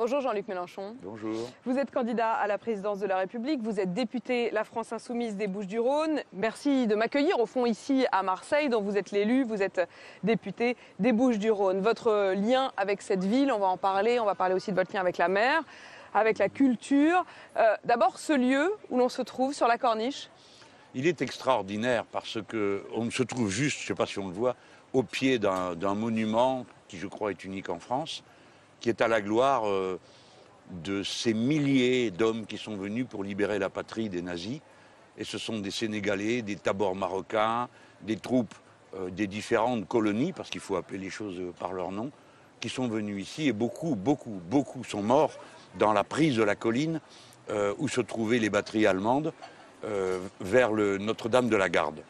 Bonjour Jean-Luc Mélenchon. Bonjour. Vous êtes candidat à la présidence de la République, vous êtes député La France Insoumise des Bouches-du-Rhône. Merci de m'accueillir au fond ici à Marseille, dont vous êtes l'élu, vous êtes député des Bouches-du-Rhône. Votre lien avec cette ville, on va en parler, on va parler aussi de votre lien avec la mer, avec la culture. D'abord, ce lieu où l'on se trouve sur la Corniche. Il est extraordinaire parce qu'on se trouve juste, je ne sais pas si on le voit, au pied d'un monument qui je crois est unique en France, qui est à la gloire de ces milliers d'hommes qui sont venus pour libérer la patrie des nazis. Et ce sont des Sénégalais, des tabors marocains, des troupes des différentes colonies, parce qu'il faut appeler les choses par leur nom, qui sont venus ici. Et beaucoup sont morts dans la prise de la colline où se trouvaient les batteries allemandes vers le Notre-Dame de la Garde.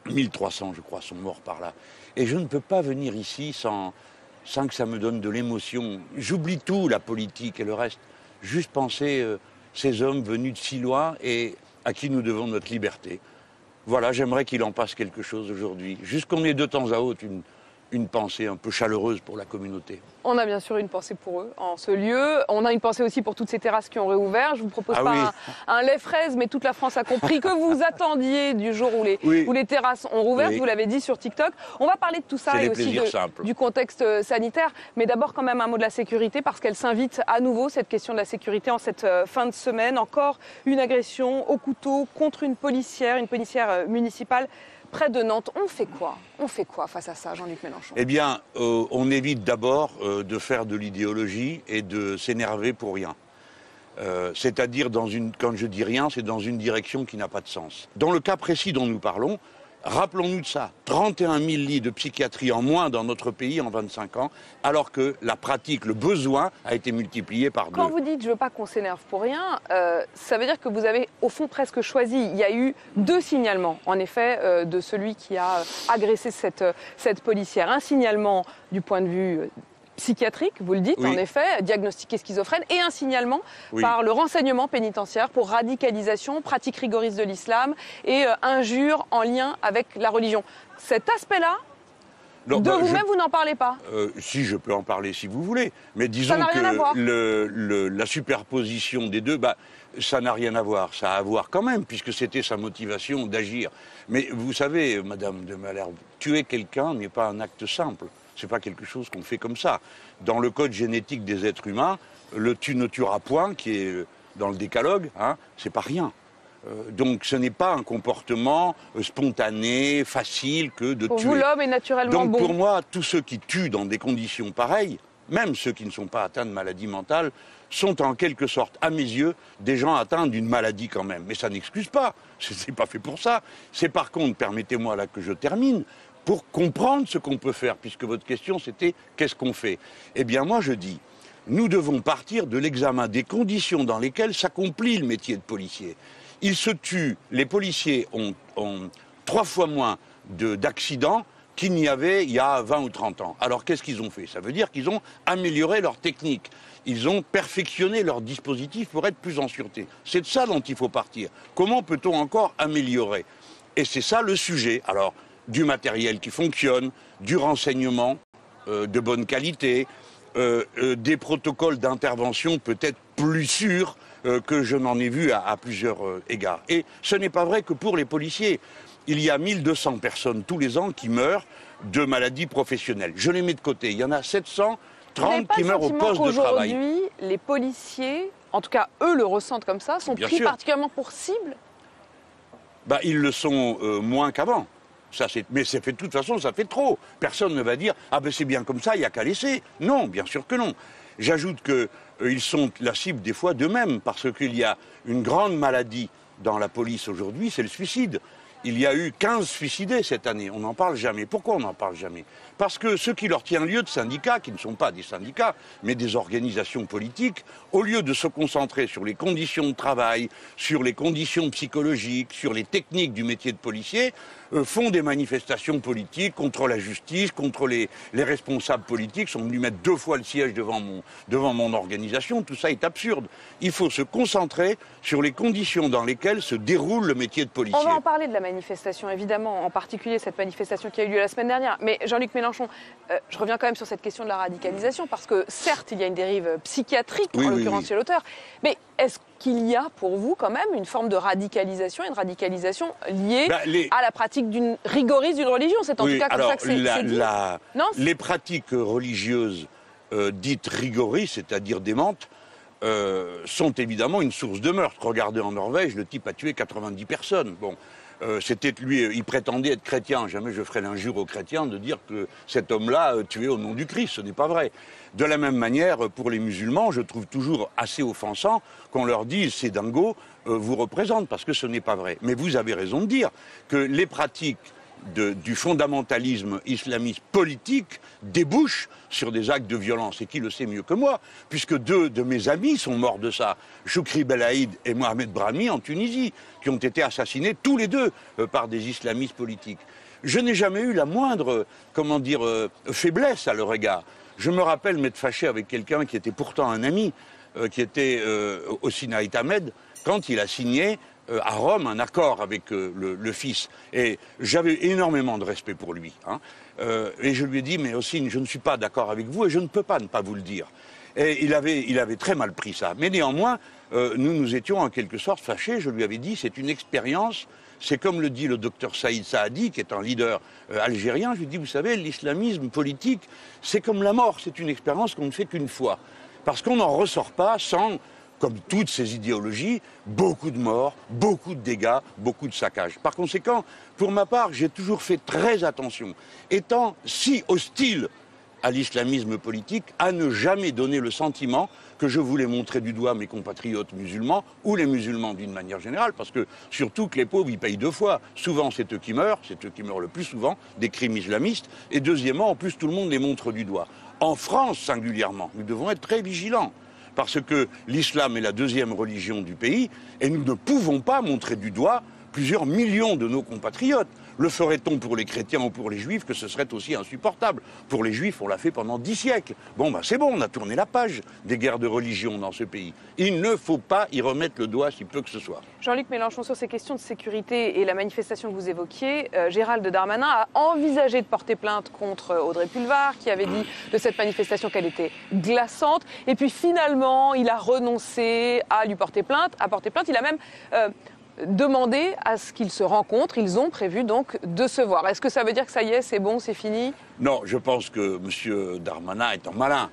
1300, je crois, sont morts par là. Et je ne peux pas venir ici sans que ça me donne de l'émotion. J'oublie tout, la politique et le reste. Juste penser ces hommes venus de si loin et à qui nous devons notre liberté. Voilà, j'aimerais qu'il en passe quelque chose aujourd'hui. Juste qu'on ait de temps à autre une pensée un peu chaleureuse pour la communauté. On a bien sûr une pensée pour eux en ce lieu. On a une pensée aussi pour toutes ces terrasses qui ont réouvert. Je vous propose pas un lait fraise, mais toute la France a compris que vous attendiez du jour où les terrasses ont rouvert. Vous l'avez dit sur TikTok. On va parler de tout ça et aussi du contexte sanitaire. Mais d'abord quand même un mot de la sécurité parce qu'elle s'invite à nouveau, cette question de la sécurité, en cette fin de semaine. Encore une agression au couteau contre une policière municipale. Près de Nantes, on fait quoi? On fait quoi face à ça, Jean-Luc Mélenchon? Eh bien, on évite d'abord de faire de l'idéologie et de s'énerver pour rien. C'est-à-dire, quand je dis rien, c'est dans une direction qui n'a pas de sens. Dans le cas précis dont nous parlons, rappelons-nous de ça. 31 000 lits de psychiatrie en moins dans notre pays en 25 ans, alors que la pratique, le besoin a été multiplié par 2. Quand vous dites « je veux pas qu'on s'énerve pour rien », ça veut dire que vous avez au fond presque choisi. Il y a eu 2 signalements, en effet, de celui qui a agressé cette policière. Un signalement du point de vue psychiatrique, vous le dites, en effet, diagnostiqué schizophrène, et un signalement par le renseignement pénitentiaire pour radicalisation, pratique rigoriste de l'islam et injures en lien avec la religion. Cet aspect-là, vous-même, vous n'en parlez pas? Si, je peux en parler si vous voulez. Mais disons que la superposition des deux, ça n'a rien à voir. Ça a à voir quand même, puisque c'était sa motivation d'agir. Mais vous savez, Madame de Malherbe, tuer quelqu'un n'est pas un acte simple. C'est pas quelque chose qu'on fait comme ça. Dans le code génétique des êtres humains, le tu ne tueras point, qui est dans le décalogue, c'est pas rien. Donc ce n'est pas un comportement spontané, facile que de tuer. Pour vous, l'homme est naturellement bon. Donc pour moi, tous ceux qui tuent dans des conditions pareilles, même ceux qui ne sont pas atteints de maladie mentale, sont en quelque sorte, à mes yeux, des gens atteints d'une maladie quand même. Mais ça n'excuse pas, c'est pas fait pour ça. C'est par contre, permettez-moi là que je termine, pour comprendre ce qu'on peut faire, puisque votre question c'était qu'est-ce qu'on fait? Eh bien moi je dis, nous devons partir de l'examen des conditions dans lesquelles s'accomplit le métier de policier. Ils se tuent, les policiers ont 3 fois moins d'accidents qu'il n'y avait il y a 20 ou 30 ans. Alors qu'est-ce qu'ils ont fait? Ça veut dire qu'ils ont amélioré leur technique. Ils ont perfectionné leur dispositif pour être plus en sûreté. C'est de ça dont il faut partir. Comment peut-on encore améliorer? Et c'est ça le sujet. Alors, du matériel qui fonctionne, du renseignement de bonne qualité, des protocoles d'intervention peut-être plus sûrs que je n'en ai vu à plusieurs égards. Et ce n'est pas vrai que pour les policiers. Il y a 1200 personnes tous les ans qui meurent de maladies professionnelles. Je les mets de côté. Il y en a 730 qui meurent au poste de travail. Aujourd'hui, les policiers, en tout cas eux le ressentent comme ça, sont pris particulièrement pour cible? Ils le sont moins qu'avant. Mais de toute façon, ça fait trop. Personne ne va dire « Ah ben c'est bien comme ça, il n'y a qu'à laisser ». Non, bien sûr que non. J'ajoute qu'ils sont la cible des fois d'eux-mêmes, parce qu'il y a une grande maladie dans la police aujourd'hui, c'est le suicide. Il y a eu 15 suicidés cette année, on n'en parle jamais. Pourquoi on n'en parle jamais? Parce que ce qui leur tient lieu de syndicats, qui ne sont pas des syndicats, mais des organisations politiques, au lieu de se concentrer sur les conditions de travail, sur les conditions psychologiques, sur les techniques du métier de policier, font des manifestations politiques contre la justice, contre les responsables politiques, sont venus mettre 2 fois le siège devant mon organisation. Tout ça est absurde. Il faut se concentrer sur les conditions dans lesquelles se déroule le métier de policier. On va en parler de la manifestation, évidemment, en particulier cette manifestation qui a eu lieu la semaine dernière. Mais Jean-Luc Mélenchon, je reviens quand même sur cette question de la radicalisation, parce que certes, il y a une dérive psychiatrique, en l'occurrence chez l'auteur, mais est-ce qu'il y a pour vous quand même une forme de radicalisation, une radicalisation liée à la pratique d'une rigoriste d'une religion? C'est en tout cas comme ça que c'est dit. Non, les pratiques religieuses dites rigoristes, c'est-à-dire démentes, sont évidemment une source de meurtre. Regardez en Norvège, le type a tué 90 personnes. Bon, c'était lui, il prétendait être chrétien. Jamais je ferai l'injure aux chrétiens de dire que cet homme-là tué au nom du Christ. Ce n'est pas vrai. De la même manière, pour les musulmans, je trouve toujours assez offensant qu'on leur dise ces dingos vous représentent, parce que ce n'est pas vrai. Mais vous avez raison de dire que les pratiques du fondamentalisme islamiste politique débouchent sur des actes de violence. Et qui le sait mieux que moi, puisque 2 de mes amis sont morts de ça, Choukri Belaïd et Mohamed Brahmi en Tunisie, qui ont été assassinés tous les 2 par des islamistes politiques. Je n'ai jamais eu la moindre, faiblesse à leur égard. Je me rappelle m'être fâché avec quelqu'un qui était pourtant un ami, qui était au Sinaï Ahmed, quand il a signé à Rome un accord avec le fils. Et j'avais énormément de respect pour lui. Et je lui ai dit, mais aussi, je ne suis pas d'accord avec vous et je ne peux pas ne pas vous le dire. Et il avait très mal pris ça. Mais néanmoins, nous étions en quelque sorte fâchés. Je lui avais dit, c'est une expérience. C'est comme le dit le docteur Saïd Saadi, qui est un leader algérien. Je lui ai dit, vous savez, l'islamisme politique, c'est comme la mort. C'est une expérience qu'on ne fait qu'une fois. Parce qu'on n'en ressort pas sans, comme toutes ces idéologies, beaucoup de morts, beaucoup de dégâts, beaucoup de saccages. Par conséquent, pour ma part, j'ai toujours fait très attention, étant si hostile à l'islamisme politique, à ne jamais donner le sentiment que je voulais montrer du doigt mes compatriotes musulmans, ou les musulmans d'une manière générale, parce que surtout que les pauvres, ils payent 2 fois. Souvent, c'est eux qui meurent le plus souvent, des crimes islamistes, et deuxièmement, en plus, tout le monde les montre du doigt. En France, singulièrement, nous devons être très vigilants. Parce que l'islam est la 2e religion du pays et nous ne pouvons pas montrer du doigt plusieurs millions de nos compatriotes. Le ferait-on pour les chrétiens ou pour les juifs, que ce serait aussi insupportable. Pour les juifs, on l'a fait pendant 10 siècles. Bon, c'est bon, on a tourné la page des guerres de religion dans ce pays. Il ne faut pas y remettre le doigt si peu que ce soit. Jean-Luc Mélenchon, sur ces questions de sécurité et la manifestation que vous évoquiez, Gérald Darmanin a envisagé de porter plainte contre Audrey Pulvar, qui avait dit de cette manifestation qu'elle était glaçante. Et puis finalement, il a renoncé à lui porter plainte. Il a même demander à ce qu'ils se rencontrent. Ils ont prévu donc de se voir. Est-ce que ça veut dire que ça y est, c'est bon, c'est fini? Non, je pense que M. Darmanin est un malin.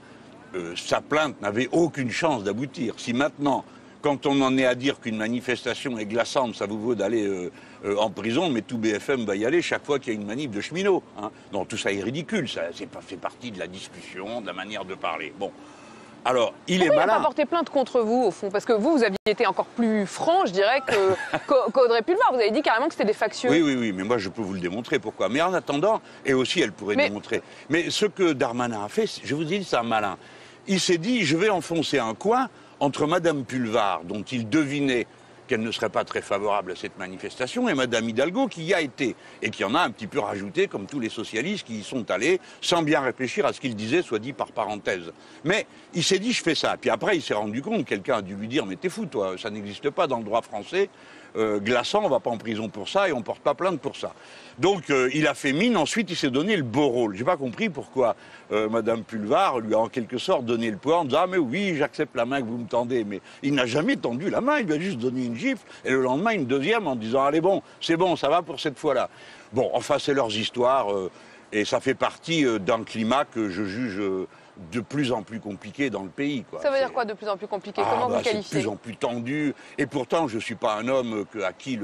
Sa plainte n'avait aucune chance d'aboutir. Si maintenant, quand on en est à dire qu'une manifestation est glaçante, ça vous vaut d'aller en prison, mais tout BFM va y aller chaque fois qu'il y a une manif de cheminots. Non, tout ça est ridicule. Ça fait partie de la discussion, de la manière de parler. Bon. Alors, il est malin. Il n'a pas porté plainte contre vous, au fond? Parce que vous aviez été encore plus franc, je dirais, qu'Audrey Pulvar. Vous avez dit carrément que c'était des factieux. Oui, mais moi, je peux vous le démontrer. Pourquoi? Mais en attendant, et aussi, elle pourrait démontrer. Mais ce que Darmanin a fait, je vous dis, c'est un malin. Il s'est dit, je vais enfoncer un coin entre Madame Pulvar, dont il devinait qu'elle ne serait pas très favorable à cette manifestation, et Madame Hidalgo qui y a été, et qui en a un petit peu rajouté, comme tous les socialistes qui y sont allés, sans bien réfléchir à ce qu'il disait, soit dit par parenthèse. Mais il s'est dit, je fais ça. Puis après, il s'est rendu compte, quelqu'un a dû lui dire, mais t'es fou, toi, ça n'existe pas dans le droit français, glaçant, on va pas en prison pour ça, et on porte pas plainte pour ça. Donc, il a fait mine, ensuite, il s'est donné le beau rôle. J'ai pas compris pourquoi Madame Pulvar lui a en quelque sorte donné le poids en disant, ah mais oui, j'accepte la main que vous me tendez. Mais il n'a jamais tendu la main, il lui a juste donné une gifle, et le lendemain une deuxième en disant, allez bon, c'est bon, ça va pour cette fois-là. Bon, enfin, c'est leurs histoires, et ça fait partie d'un climat que je juge de plus en plus compliqué dans le pays, quoi. Ça veut dire quoi, de plus en plus compliqué? Comment vous qualifiez? C'est de plus en plus tendu, et pourtant, je ne suis pas un homme à qui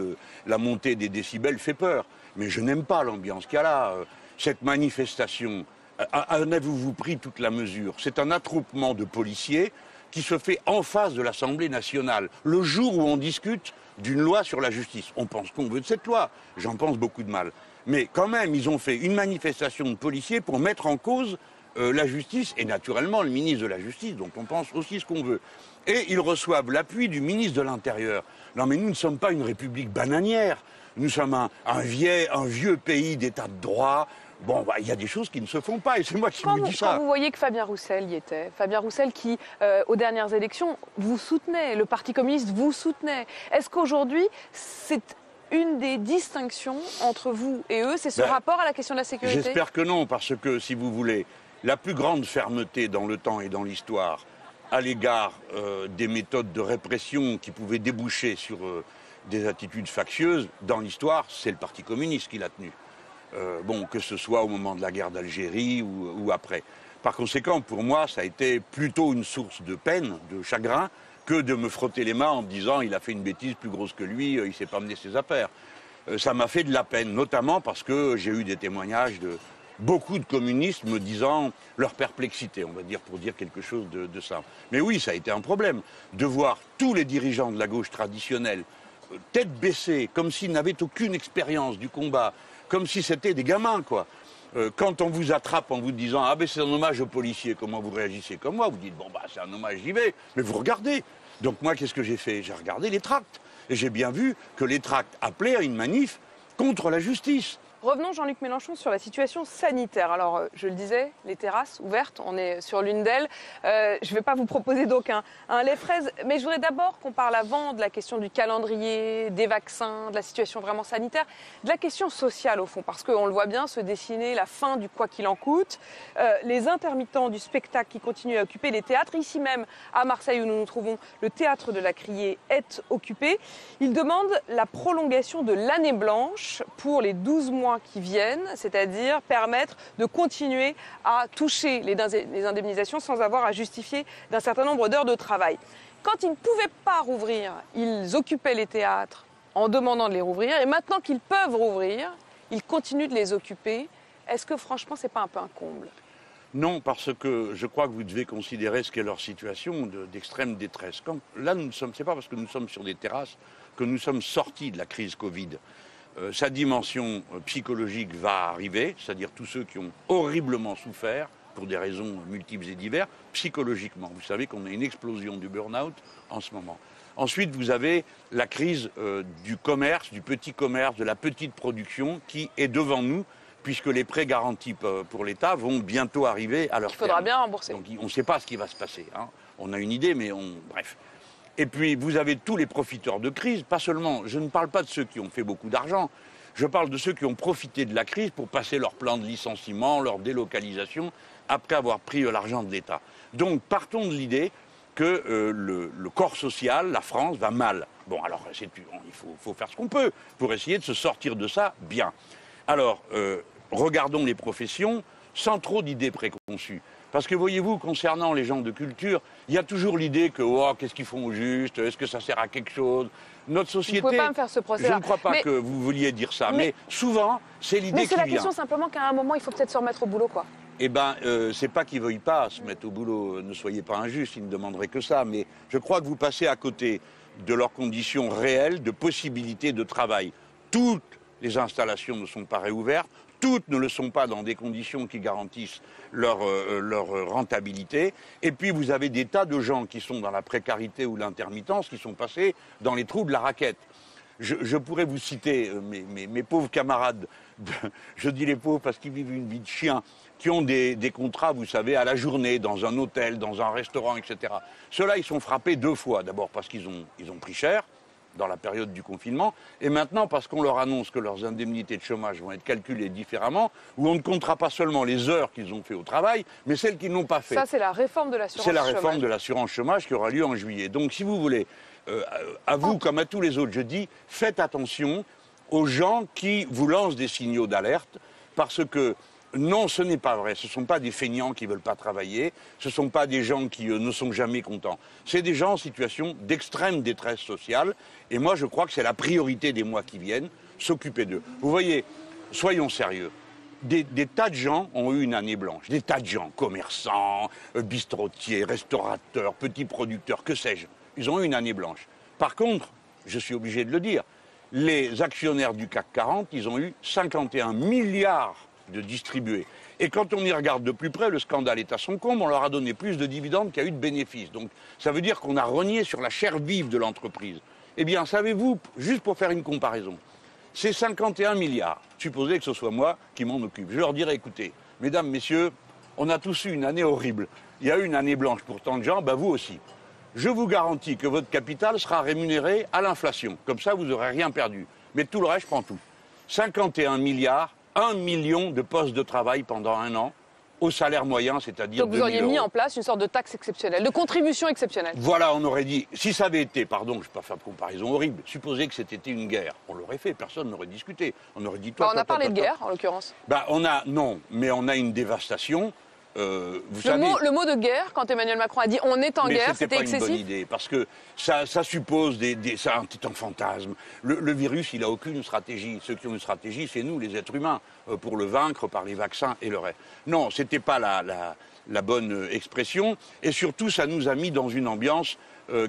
la montée des décibels fait peur. Mais je n'aime pas l'ambiance qu'il y a là. Cette manifestation, en avez-vous pris toute la mesure? C'est un attroupement de policiers qui se fait en face de l'Assemblée nationale, le jour où on discute d'une loi sur la justice. On pense qu'on veut de cette loi, j'en pense beaucoup de mal. Mais quand même, ils ont fait une manifestation de policiers pour mettre en cause la justice, et naturellement le ministre de la Justice, dont on pense aussi ce qu'on veut. Et ils reçoivent l'appui du ministre de l'Intérieur. Non mais nous ne sommes pas une république bananière, nous sommes un vieux pays d'état de droit. Bon, il y a des choses qui ne se font pas, et c'est moi qui vous dis ça. Quand vous voyez que Fabien Roussel y était, Fabien Roussel qui, aux dernières élections, vous soutenait, le Parti communiste vous soutenait, est-ce qu'aujourd'hui, c'est une des distinctions entre vous et eux, c'est ce rapport à la question de la sécurité? J'espère que non, parce que, si vous voulez, la plus grande fermeté dans le temps et dans l'histoire à l'égard des méthodes de répression qui pouvaient déboucher sur des attitudes factieuses, dans l'histoire, c'est le Parti communiste qui l'a tenu. Bon, que ce soit au moment de la guerre d'Algérie ou après. Par conséquent, pour moi, ça a été plutôt une source de peine, de chagrin, que de me frotter les mains en me disant il a fait une bêtise plus grosse que lui, il ne sait pas mener ses affaires. Ça m'a fait de la peine, notamment parce que j'ai eu des témoignages de beaucoup de communistes me disant leur perplexité, on va dire, pour dire quelque chose de simple. Mais oui, ça a été un problème de voir tous les dirigeants de la gauche traditionnelle tête baissée, comme s'ils n'avaient aucune expérience du combat, comme si c'était des gamins, quoi. Quand on vous attrape en vous disant « Ah ben c'est un hommage aux policiers », comment vous réagissez comme moi? Vous dites « Bon bah c'est un hommage, j'y vais ». Mais vous regardez. Donc moi, qu'est-ce que j'ai fait? J'ai regardé les tracts. Et j'ai bien vu que les tracts appelaient à une manif contre la justice. Revenons, Jean-Luc Mélenchon, sur la situation sanitaire. Alors, je le disais, les terrasses ouvertes, on est sur l'une d'elles. Je ne vais pas vous proposer donc un lait fraise, mais je voudrais d'abord qu'on parle avant de la question du calendrier, des vaccins, de la situation vraiment sanitaire, de la question sociale au fond, parce qu'on le voit bien se dessiner la fin du quoi qu'il en coûte. Les intermittents du spectacle qui continuent à occuper les théâtres, ici même à Marseille où nous nous trouvons, le théâtre de la Criée est occupé. Ils demandent la prolongation de l'année blanche pour les 12 mois qui viennent, c'est-à-dire permettre de continuer à toucher les indemnisations sans avoir à justifier d'un certain nombre d'heures de travail. Quand ils ne pouvaient pas rouvrir, ils occupaient les théâtres en demandant de les rouvrir, et maintenant qu'ils peuvent rouvrir, ils continuent de les occuper. Est-ce que franchement, c'est pas un peu un comble? Non, parce que je crois que vous devez considérer ce qu'est leur situation d'extrême détresse. Là, c'est pas parce que nous sommes sur des terrasses que nous sommes sortis de la crise Covid. Sa dimension psychologique va arriver, c'est-à-dire tous ceux qui ont horriblement souffert, pour des raisons multiples et diverses, psychologiquement. Vous savez qu'on a une explosion du burn-out en ce moment. Ensuite, vous avez la crise du commerce, du petit commerce, de la petite production qui est devant nous, puisque les prêts garantis pour l'État vont bientôt arriver à leur terme. Il faudra bien rembourser. Donc on ne sait pas ce qui va se passer, hein. On a une idée, mais bref. Et puis, vous avez tous les profiteurs de crise, pas seulement, je ne parle pas de ceux qui ont fait beaucoup d'argent, je parle de ceux qui ont profité de la crise pour passer leur plan de licenciement, leur délocalisation, après avoir pris l'argent de l'État. Donc, partons de l'idée que le corps social, la France, va mal. Bon, alors, il faut faire ce qu'on peut pour essayer de se sortir de ça bien. Alors, regardons les professions sans trop d'idées préconçues. Parce que voyez-vous, concernant les gens de culture, il y a toujours l'idée que qu'est-ce qu'ils font au juste, est-ce que ça sert à quelque chose? Notre société. Vous ne pouvez pas me faire ce procès-là. Je ne crois pas que vous vouliez dire ça, mais souvent, c'est l'idée qui vient. Mais c'est la question simplement qu'à un moment, il faut peut-être se remettre au boulot, quoi. Eh bien, c'est pas qu'ils ne veuillent pas se mettre au boulot, ne soyez pas injustes, ils ne demanderaient que ça, mais je crois que vous passez à côté de leurs conditions réelles de possibilité de travail. Toutes les installations ne sont pas réouvertes. Toutes ne le sont pas dans des conditions qui garantissent leur rentabilité. Et puis vous avez des tas de gens qui sont dans la précarité ou l'intermittence, qui sont passés dans les trous de la raquette. Je pourrais vous citer mes pauvres camarades, je dis les pauvres parce qu'ils vivent une vie de chien, qui ont des contrats, vous savez, à la journée, dans un hôtel, dans un restaurant, etc. Ceux-là, ils sont frappés deux fois. D'abord parce qu'ils ont pris cher dans la période du confinement, et maintenant parce qu'on leur annonce que leurs indemnités de chômage vont être calculées différemment, où on ne comptera pas seulement les heures qu'ils ont fait au travail, mais celles qu'ils n'ont pas fait. Ça, c'est la réforme de l'assurance chômage. C'est la réforme de l'assurance chômage qui aura lieu en juillet. Donc, si vous voulez, à vous comme à tous les autres, je dis, faites attention aux gens qui vous lancent des signaux d'alerte, parce que non, ce n'est pas vrai. Ce ne sont pas des feignants qui ne veulent pas travailler. Ce ne sont pas des gens qui ne sont jamais contents. C'est des gens en situation d'extrême détresse sociale. Et moi, je crois que c'est la priorité des mois qui viennent, s'occuper d'eux. Vous voyez, soyons sérieux. Des tas de gens ont eu une année blanche. Des tas de gens, commerçants, bistrotiers, restaurateurs, petits producteurs, que sais-je. Ils ont eu une année blanche. Par contre, je suis obligé de le dire, les actionnaires du CAC 40, ils ont eu 51 milliards de distribuer. Et quand on y regarde de plus près, le scandale est à son comble, on leur a donné plus de dividendes qu'il y a eu de bénéfices. Donc ça veut dire qu'on a rogné sur la chair vive de l'entreprise. Eh bien, savez-vous, juste pour faire une comparaison, ces 51 milliards, supposez que ce soit moi qui m'en occupe, je leur dirais, écoutez, mesdames, messieurs, on a tous eu une année horrible. Il y a eu une année blanche pour tant de gens, vous aussi. Je vous garantis que votre capital sera rémunéré à l'inflation. Comme ça, vous n'aurez rien perdu. Mais tout le reste, je prends tout. 51 milliards, 1 million de postes de travail pendant un an, au salaire moyen, c'est-à-dire 2 000 euros. Donc vous auriez mis en place une sorte de taxe exceptionnelle, de contribution exceptionnelle. Voilà, on aurait dit, si ça avait été, pardon, je ne vais pas faire de comparaison horrible, supposez que c'était une guerre, on l'aurait fait, personne n'aurait discuté. On aurait dit, toi, on a parlé de guerre, en l'occurrence. Non, mais on a une dévastation. Le mot de guerre, quand Emmanuel Macron a dit on est en guerre, c'était excessif. C'est pas une bonne idée, parce que ça suppose c'est un fantasme. Le virus, il n'a aucune stratégie. Ceux qui ont une stratégie, c'est nous, les êtres humains, pour le vaincre par les vaccins et le reste. Non, c'était pas la bonne expression, et surtout, ça nous a mis dans une ambiance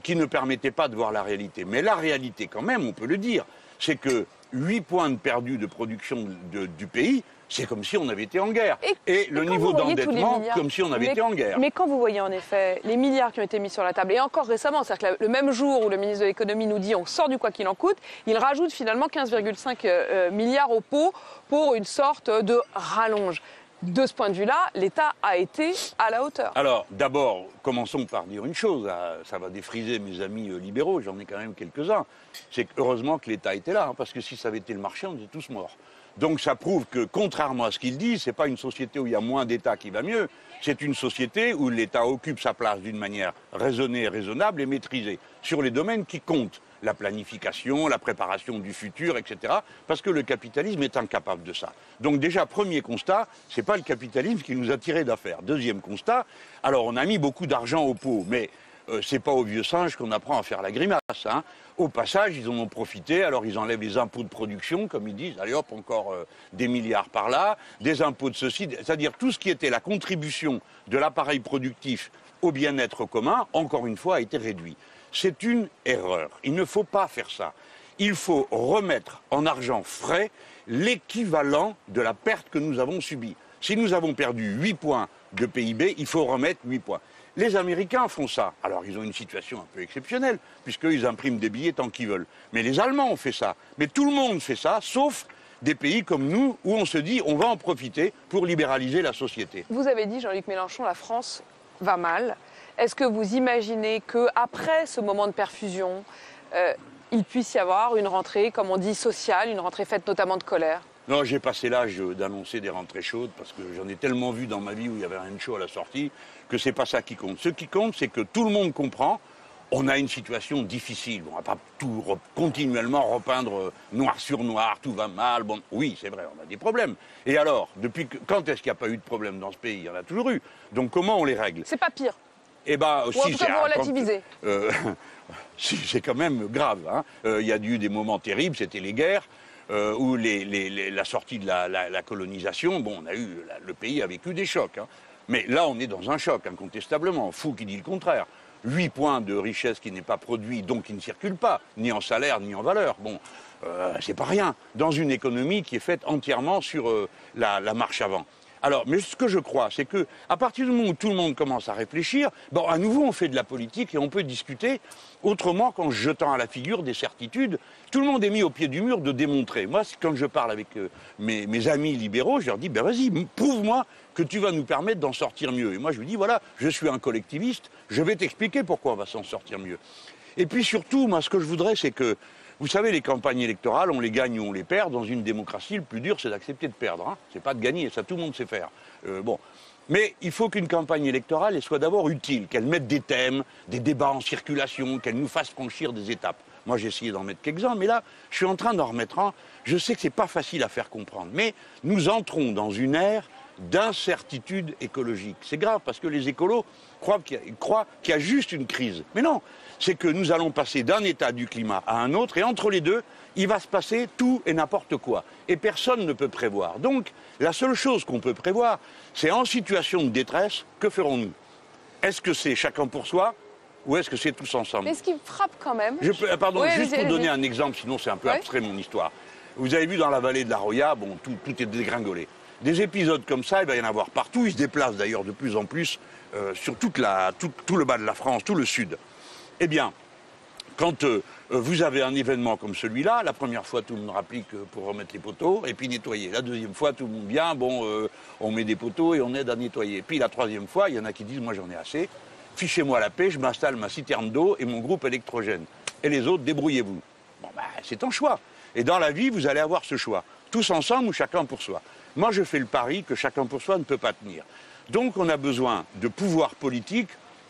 qui ne permettait pas de voir la réalité. Mais la réalité, quand même, on peut le dire, c'est que 8 points de perdus de production du pays, c'est comme si on avait été en guerre. Et le niveau d'endettement, comme si on avait été en guerre. Mais quand vous voyez en effet les milliards qui ont été mis sur la table, et encore récemment, c'est-à-dire que le même jour où le ministre de l'économie nous dit on sort du quoi qu'il en coûte, il rajoute finalement 15,5 milliards au pot pour une sorte de rallonge. De ce point de vue-là, l'État a été à la hauteur. Alors, d'abord, commençons par dire une chose. Ça va défriser mes amis libéraux, j'en ai quand même quelques-uns. C'est heureusement que l'État était là, parce que si ça avait été le marché, on était tous morts. Donc ça prouve que, contrairement à ce qu'il dit, ce n'est pas une société où il y a moins d'État qui va mieux. C'est une société où l'État occupe sa place d'une manière raisonnée, raisonnable et maîtrisée, sur les domaines qui comptent. La planification, la préparation du futur, etc. Parce que le capitalisme est incapable de ça. Donc déjà, premier constat, ce n'est pas le capitalisme qui nous a tiré d'affaire. Deuxième constat, alors on a mis beaucoup d'argent au pot, mais c'est pas aux vieux singes qu'on apprend à faire la grimace. Hein. Au passage, ils en ont profité, alors ils enlèvent les impôts de production, comme ils disent, allez hop, encore des milliards par là, des impôts de ceci, c'est-à-dire tout ce qui était la contribution de l'appareil productif au bien-être commun, encore une fois, a été réduit. C'est une erreur. Il ne faut pas faire ça. Il faut remettre en argent frais l'équivalent de la perte que nous avons subie. Si nous avons perdu 8 points de PIB, il faut remettre 8 points. Les Américains font ça. Alors, ils ont une situation un peu exceptionnelle, puisqu'ils impriment des billets tant qu'ils veulent. Mais les Allemands ont fait ça. Mais tout le monde fait ça, sauf des pays comme nous, où on se dit on va en profiter pour libéraliser la société. Vous avez dit, Jean-Luc Mélenchon, la France va mal. Est-ce que vous imaginez qu'après ce moment de perfusion, il puisse y avoir une rentrée, comme on dit, sociale, une rentrée faite notamment de colère? Non, j'ai passé l'âge d'annoncer des rentrées chaudes, parce que j'en ai tellement vu dans ma vie où il y avait rien de chaud à la sortie, que c'est pas ça qui compte. Ce qui compte, c'est que tout le monde comprend, on a une situation difficile. On ne va pas tout continuellement repeindre noir sur noir, tout va mal. Bon, oui, c'est vrai, on a des problèmes. Et alors, quand est-ce qu'il n'y a pas eu de problème dans ce pays? Il y en a toujours eu. Donc comment on les règle? C'est pas pire. Eh ben, ou en tout cas, vous relativisez. Si, c'est quand même grave. Hein. Il y a eu des moments terribles, c'était les guerres, ou la sortie de la colonisation. Bon, le pays a vécu des chocs. Hein. Mais là, on est dans un choc, incontestablement. Fou qui dit le contraire. 8 points de richesse qui n'est pas produit, donc qui ne circule pas, ni en salaire, ni en valeur. Bon, c'est pas rien, dans une économie qui est faite entièrement sur la marche avant. Alors, mais ce que je crois, c'est qu'à partir du moment où tout le monde commence à réfléchir, bon, à nouveau, on fait de la politique et on peut discuter autrement qu'en se jetant à la figure des certitudes. Tout le monde est mis au pied du mur de démontrer. Moi, quand je parle avec mes amis libéraux, je leur dis, ben vas-y, prouve-moi que tu vas nous permettre d'en sortir mieux. Et moi, je lui dis, voilà, je suis un collectiviste, je vais t'expliquer pourquoi on va s'en sortir mieux. Et puis surtout, moi, ce que je voudrais, c'est que, vous savez, les campagnes électorales, on les gagne ou on les perd. Dans une démocratie, le plus dur, c'est d'accepter de perdre. Hein. C'est pas de gagner, ça tout le monde sait faire. Bon. Mais il faut qu'une campagne électorale elle soit d'abord utile, qu'elle mette des thèmes, des débats en circulation, qu'elle nous fasse franchir des étapes. Moi, j'ai essayé d'en mettre quelques-uns, mais là, je suis en train d'en remettre un. Je sais que c'est pas facile à faire comprendre, mais nous entrons dans une ère d'incertitude écologique. C'est grave, parce que les écolos croient qu'il y a juste une crise. Mais non, c'est que nous allons passer d'un état du climat à un autre, et entre les deux, il va se passer tout et n'importe quoi. Et personne ne peut prévoir. Donc, la seule chose qu'on peut prévoir, c'est en situation de détresse, que ferons-nous? Est-ce que c'est chacun pour soi, ou est-ce que c'est tous ensemble? Mais ce qui me frappe quand même... Pardon, oui, juste pour donner un exemple, sinon c'est un peu abstrait mon histoire. Vous avez vu dans la vallée de la Roya, bon, tout est dégringolé. Des épisodes comme ça, il va y en avoir partout. Ils se déplacent d'ailleurs de plus en plus sur tout le bas de la France, tout le sud. Eh bien, quand vous avez un événement comme celui-là, la première fois, tout le monde rapplique pour remettre les poteaux et puis nettoyer. La deuxième fois, tout le monde vient, bon, on met des poteaux et on aide à nettoyer. Puis la troisième fois, il y en a qui disent, moi j'en ai assez, fichez-moi la paix, je m'installe ma citerne d'eau et mon groupe électrogène. Et les autres, débrouillez-vous. Bon, ben, c'est un choix. Et dans la vie, vous allez avoir ce choix. Tous ensemble ou chacun pour soi. Moi, je fais le pari que chacun pour soi ne peut pas tenir. Donc, on a besoin de pouvoir politique.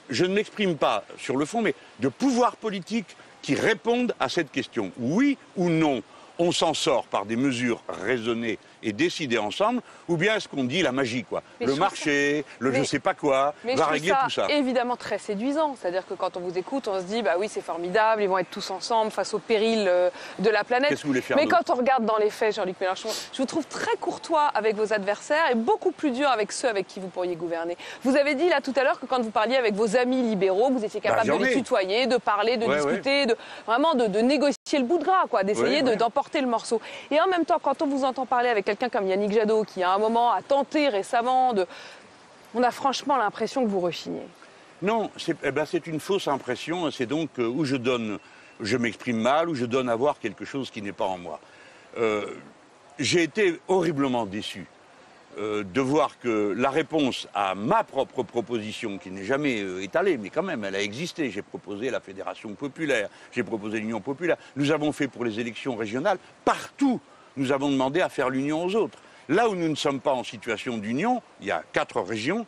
Je ne m'exprime pas sur le fond, mais de pouvoir politique qui répondent à cette question. Oui ou non, on s'en sort par des mesures raisonnées et décidées ensemble, ou bien est-ce qu'on dit la magie, quoi. Le marché, je sais pas quoi, va régler tout ça. Évidemment très séduisant, c'est-à-dire que quand on vous écoute, on se dit, bah oui, c'est formidable, ils vont être tous ensemble face au péril de la planète. Qu'est-ce que vous voulez faire, mais quand on regarde dans les faits, Jean-Luc Mélenchon, je vous trouve très courtois avec vos adversaires et beaucoup plus dur avec ceux avec qui vous pourriez gouverner. Vous avez dit là tout à l'heure que quand vous parliez avec vos amis libéraux, vous étiez capable de les tutoyer, de parler, de discuter, vraiment de négocier le bout de gras, quoi, d'essayer d'emporter le morceau. Et en même temps, quand on vous entend parler avec quelqu'un comme Yannick Jadot, qui à un moment a tenté récemment on a franchement l'impression que vous rechignez. Non, c'est une fausse impression. C'est donc où je m'exprime mal, où je donne à voir quelque chose qui n'est pas en moi. J'ai été horriblement déçu de voir que la réponse à ma propre proposition, qui n'est jamais étalée, mais quand même, elle a existé. J'ai proposé la Fédération populaire, j'ai proposé l'Union populaire. Nous avons fait pour les élections régionales, partout, nous avons demandé à faire l'union aux autres. Là où nous ne sommes pas en situation d'union, il y a 4 régions,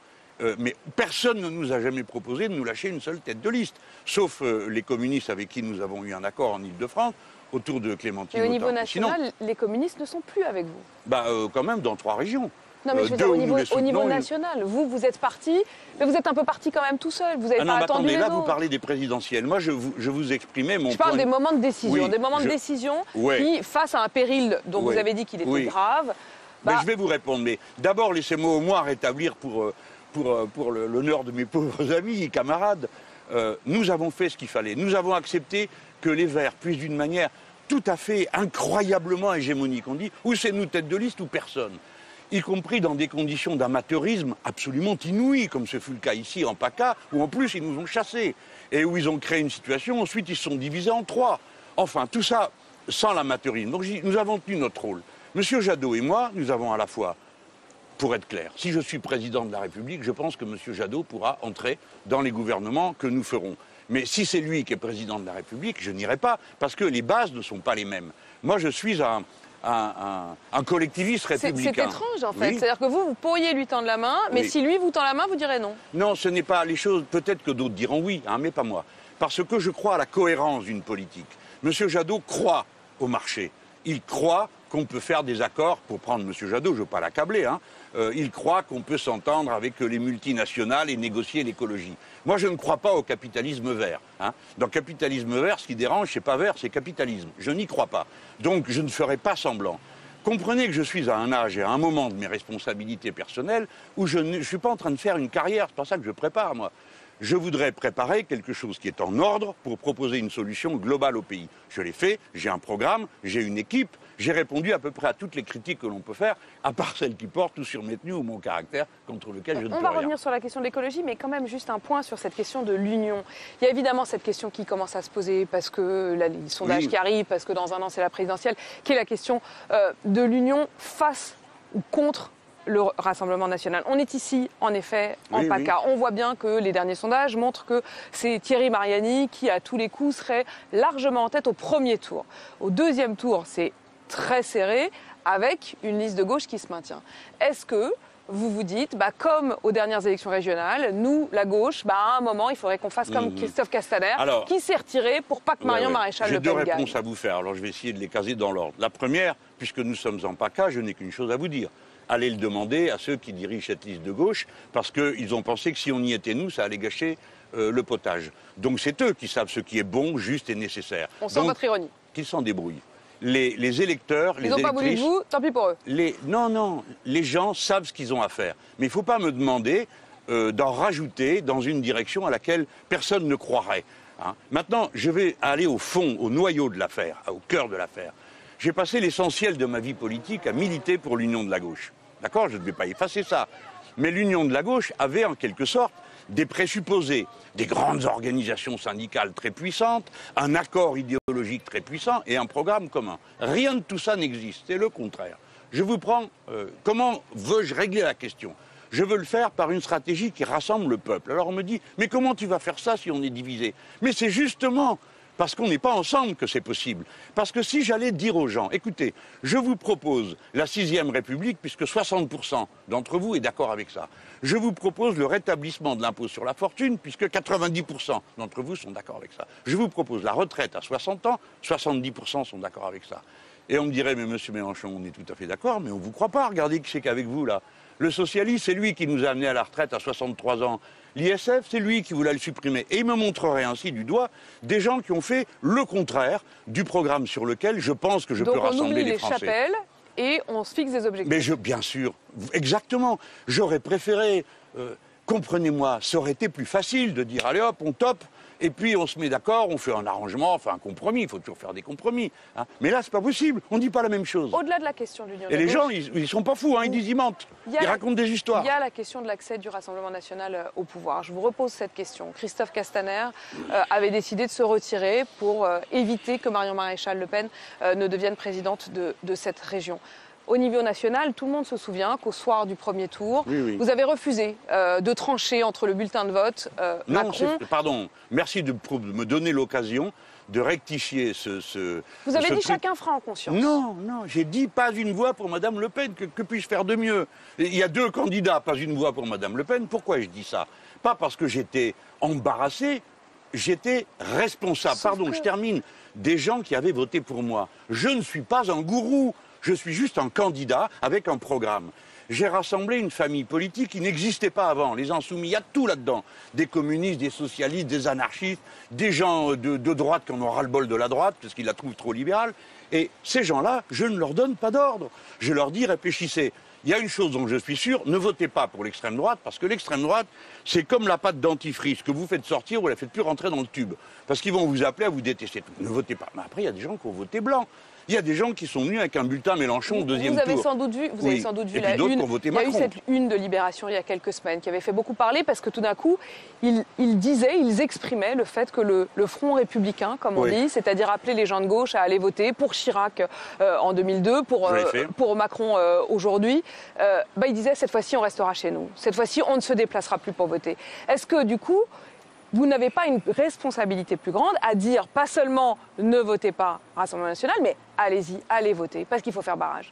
mais personne ne nous a jamais proposé de nous lâcher une seule tête de liste, sauf les communistes avec qui nous avons eu un accord en Ile-de-France, autour de Clémentine Autain. Et au niveau national, les communistes ne sont plus avec vous? Quand même, dans 3 régions. Non, mais je veux dire, au niveau national, vous êtes parti, mais vous êtes un peu parti quand même tout seul. Vous n'avez pas attendu les autres. Là, vous parlez des présidentielles. Moi, je vous exprimais mon point. Je parle des moments de décision, des moments de décision qui, face à un péril dont vous avez dit qu'il était grave... Mais je vais vous répondre. Mais d'abord, laissez-moi au moins rétablir pour l'honneur de mes pauvres amis et camarades. Nous avons fait ce qu'il fallait. Nous avons accepté que les Verts puissent d'une manière tout à fait incroyablement hégémonique. On dit, ou c'est nous tête de liste ou personne. Y compris dans des conditions d'amateurisme absolument inouïes, comme ce fut le cas ici en PACA, où en plus ils nous ont chassés, et où ils ont créé une situation, ensuite ils se sont divisés en 3. Enfin, tout ça sans l'amateurisme. Donc nous avons tenu notre rôle. Monsieur Jadot et moi, nous avons à la fois, pour être clair, si je suis président de la République, je pense que monsieur Jadot pourra entrer dans les gouvernements que nous ferons. Mais si c'est lui qui est président de la République, je n'irai pas, parce que les bases ne sont pas les mêmes. Moi, je suis un collectiviste républicain. C'est étrange, en fait. C'est-à-dire que vous pourriez lui tendre la main, mais si lui vous tend la main, vous direz non. Non, ce n'est pas les choses. Peut-être que d'autres diront oui, mais pas moi. Parce que je crois à la cohérence d'une politique. Monsieur Jadot croit au marché. Il croit qu'on peut faire des accords, pour prendre monsieur Jadot, je ne veux pas l'accabler, il croit qu'on peut s'entendre avec les multinationales et négocier l'écologie. Moi, je ne crois pas au capitalisme vert. Dans le capitalisme vert, ce qui dérange, c'est pas vert, c'est capitalisme. Je n'y crois pas. Donc, je ne ferai pas semblant. Comprenez que je suis à un âge et à un moment de mes responsabilités personnelles où je ne suis pas en train de faire une carrière, c'est pas ça que je prépare, moi. Je voudrais préparer quelque chose qui est en ordre pour proposer une solution globale au pays. Je l'ai fait, j'ai un programme, j'ai une équipe, j'ai répondu à peu près à toutes les critiques que l'on peut faire, à part celles qui portent ou sur mes tenues ou mon caractère, contre lequel je ne peux rien. On va revenir sur la question de l'écologie, mais quand même juste un point sur cette question de l'union. Il y a évidemment cette question qui commence à se poser parce que les sondages qui arrivent, parce que dans un an c'est la présidentielle, qui est la question de l'union face ou contre le Rassemblement national. On est ici, en effet, en PACA. On voit bien que les derniers sondages montrent que c'est Thierry Mariani qui, à tous les coups, serait largement en tête au premier tour. Au deuxième tour, c'est très serré, avec une liste de gauche qui se maintient. Est-ce que vous vous dites, comme aux dernières élections régionales, nous, la gauche, à un moment, il faudrait qu'on fasse comme Christophe Castaner, qui s'est retiré pour pas que Marion Maréchal Le Pen gagne. J'ai 2 réponses à vous faire, alors je vais essayer de les caser dans l'ordre. La première, puisque nous sommes en PACA, je n'ai qu'une chose à vous dire. Allez le demander à ceux qui dirigent cette liste de gauche, parce qu'ils ont pensé que si on y était nous, ça allait gâcher le potage. Donc c'est eux qui savent ce qui est bon, juste et nécessaire. On sent votre ironie. Qu'ils s'en débrouillent. Les électeurs, les électrices... Ils n'ont pas voulu de vous, tant pis pour eux. Non, les gens savent ce qu'ils ont à faire. Mais il ne faut pas me demander d'en rajouter dans une direction à laquelle personne ne croirait. Maintenant, je vais aller au fond, au noyau de l'affaire, au cœur de l'affaire. J'ai passé l'essentiel de ma vie politique à militer pour l'union de la gauche. D'accord ? Je ne vais pas effacer ça. Mais l'union de la gauche avait en quelque sorte des présupposés, des grandes organisations syndicales très puissantes, un accord idéologique très puissant et un programme commun. Rien de tout ça n'existe, c'est le contraire. Je vous prends, comment veux-je régler la question ? Je veux le faire par une stratégie qui rassemble le peuple. Alors on me dit, mais comment tu vas faire ça si on est divisé ? Mais c'est justement parce qu'on n'est pas ensemble que c'est possible. Parce que si j'allais dire aux gens, écoutez, je vous propose la 6e République, puisque 60% d'entre vous est d'accord avec ça. Je vous propose le rétablissement de l'impôt sur la fortune, puisque 90% d'entre vous sont d'accord avec ça. Je vous propose la retraite à 60 ans, 70% sont d'accord avec ça. Et on me dirait, mais monsieur Mélenchon, on est tout à fait d'accord, mais on ne vous croit pas, regardez qui c'est qu'avec vous là. Le socialiste, c'est lui qui nous a amenés à la retraite à 63 ans. L'ISF, c'est lui qui voulait le supprimer. Et il me montrerait ainsi du doigt des gens qui ont fait le contraire du programme sur lequel je pense que je peux rassembler les Français. Donc on oublie les chapelles et on se fixe des objectifs. Mais bien sûr, exactement. J'aurais préféré, comprenez-moi, ça aurait été plus facile de dire, allez hop, on top. Et puis on se met d'accord, on fait un arrangement, enfin un compromis, il faut toujours faire des compromis. Hein. Mais là, c'est pas possible, on ne dit pas la même chose. Au-delà de la question de l'union. Et les gens, ils sont pas fous, hein, ils disent, ils mentent, ils racontent des histoires. Il y a la question de l'accès du Rassemblement national au pouvoir. Je vous repose cette question. Christophe Castaner avait décidé de se retirer pour éviter que Marion Maréchal Le Pen ne devienne présidente de cette région. Au niveau national, tout le monde se souvient qu'au soir du premier tour, vous avez refusé de trancher entre le bulletin de vote Macron... Pardon, merci de me donner l'occasion de rectifier ce... Vous avez dit chacun fera en conscience. Non, j'ai dit pas une voix pour Madame Le Pen, que puis-je faire de mieux? Il y a 2 candidats, pas une voix pour Madame Le Pen. Pourquoi je dis ça? Pas parce que j'étais embarrassé, j'étais responsable. Je termine. Des gens qui avaient voté pour moi. Je ne suis pas un gourou. Je suis juste un candidat avec un programme. J'ai rassemblé une famille politique qui n'existait pas avant. Les Insoumis, il y a tout là-dedans. Des communistes, des socialistes, des anarchistes, des gens de droite qui en ont ras-le-bol de la droite parce qu'ils la trouvent trop libérale. Et ces gens-là, je ne leur donne pas d'ordre. Je leur dis, réfléchissez. Il y a une chose dont je suis sûr, ne votez pas pour l'extrême droite, parce que l'extrême droite, c'est comme la pâte dentifrice que vous faites sortir, vous la faites plus rentrer dans le tube. Parce qu'ils vont vous appeler à vous détester. Ne votez pas. Mais après, il y a des gens qui ont voté blanc. Il y a des gens qui sont venus avec un bulletin Mélenchon au deuxième tour. Vous avez sans doute vu la une. Il y a eu cette une de Libération il y a quelques semaines qui avait fait beaucoup parler parce que tout d'un coup, ils exprimaient le fait que le Front républicain, comme on dit, c'est-à-dire appeler les gens de gauche à aller voter pour Chirac en 2002, pour Macron aujourd'hui, ils disaient cette fois-ci on restera chez nous. Cette fois-ci on ne se déplacera plus pour voter. Est-ce que du coup, vous n'avez pas une responsabilité plus grande à dire pas seulement ne votez pas Rassemblement national, mais allez-y, allez voter, parce qu'il faut faire barrage?